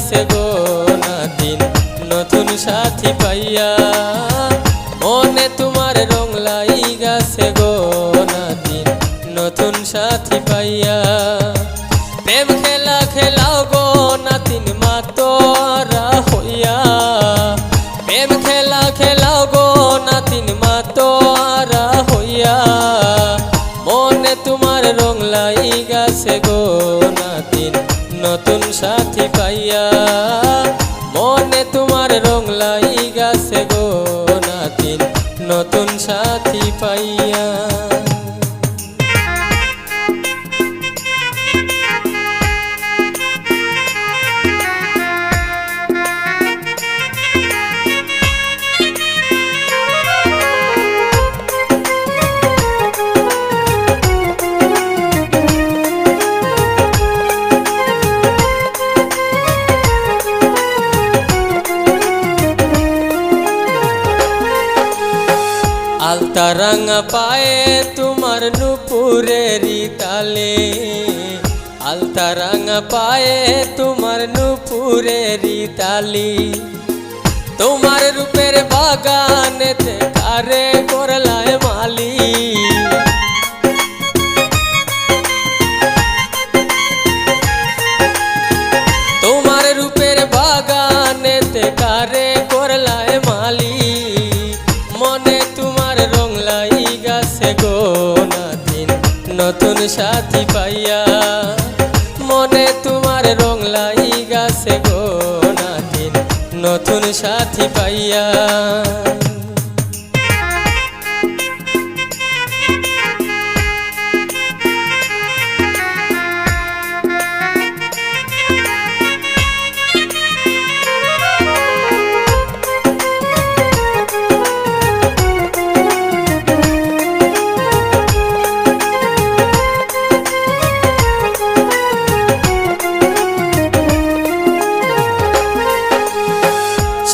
গেছে গো নাতিন নতুন সাথী পাইয়া, মনে তোমার রং লাই গেছে গো নাতিন নতুন সাথী পাইয়া। প্রেম খেলা খেলাও গো নাতিন মাতোয়ারা হইয়া, প্রেম খেলা খেলাও গো নাতিন মাতোয়ারা হইয়া, মনে তোমার রং লাই গেছে গো নাতিন নতুন সাথী পাইয়া, মনে তোমার রং লাই গেছে গো নাতিন নতুন সাথী পাইয়া। আলতা রাঙা পায়ে তোমার নুপুরেরি তালে, আলতা রাঙা পায়ে তোমার নুপুরেরি তালি, তোমার রূপের বাগানেতে কারে করলায় মালি, তোমার রূপের বাগানেতে কারে করলায় মালি, মনে তোমার রং লাই গেছে গো নাতিন নতুন সাথী পাইয়া, মনে তোমার রং লাই গেছে গো নাতিন নতুন সাথী পাইয়া।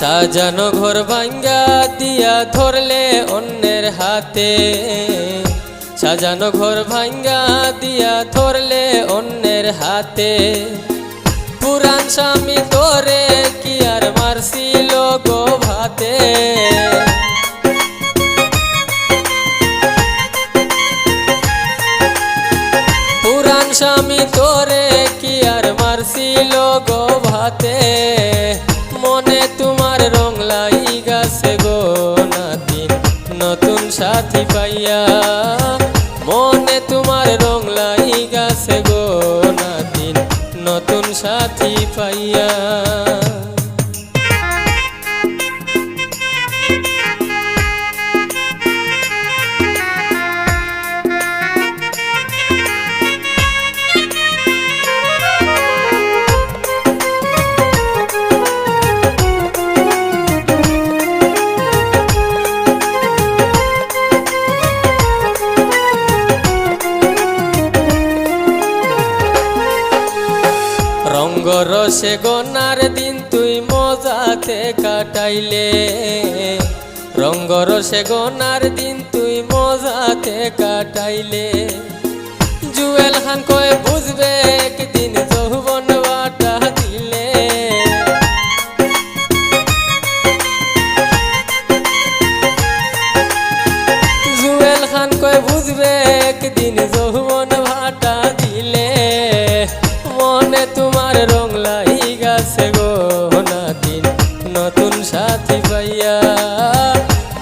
সাজানো ঘর ভাঙ্গা দিয়া ধরলে অন্যের হাতে, সাজানো ঘর ভাঙ্গা দিয়া ধরলে অন্যের হাতে, পুরান স্বামী তোরে কি আর মারছিল গো ভাতে, পুরান স্বামী তোরে কি আর মারছিল গো ভাতে, মনে তোমার রং লাই গেছে গো নাতিন নতুন সাথী পাইয়া, মনে তোমার রং লাই গেছে গো নাতিন নতুন সাথী পাইয়া। রঙ্গ রসে গনার দিন তুই মজাতে কাটাইলে, রঙ্গ রসে গনার দিন তুই মজাতে কাটাইলে, জুয়েল খান কয়ে বুঝবে একদিন যৌবন বাটা দিলে, জুয়েল খান কয়ে বুঝবে একদিন যৌবন ভাটা দিলে, মনে তোমার রং লাই গেছে গো নাতিন নতুন সাথী পাইয়া,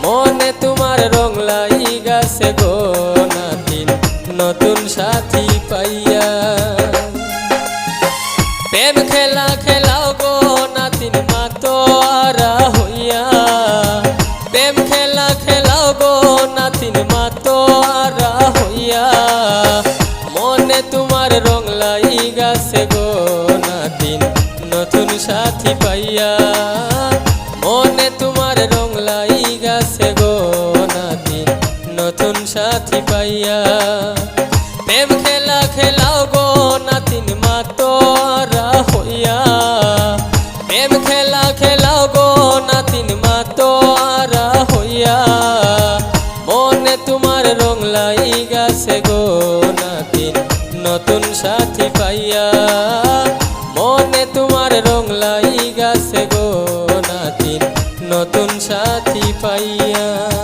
মনে তোমার রং লাই গেছে গো নাতিন নতুন সাথী পাইয়া। প্রেম খেলা খেলাও গো নাতিন মাতোয়ারা হইয়া, প্রেম খেলা খেলাও গো নাতিন মাতোয়ারা হইয়া, মনে তোমার রং লাই গেছে গো নাতিন নতুন সাথী পাইয়া, মনে তোমার রং লাই গেছে গো নাতিন নতুন সাথী পাইয়া। প্রেম খেলা খেলাও গো নাতিন মাতোয়ারা হইয়া, প্রেম খেলা খেলাও গো নাতিন মাতোয়ারা হইয়া, মনে তোমার রং লাই গেছে গো নাতিন নতুন সাথী পাইয়া, মনে তোমার রং লাই গো নাতিন নতুন সাথী পাইয়া।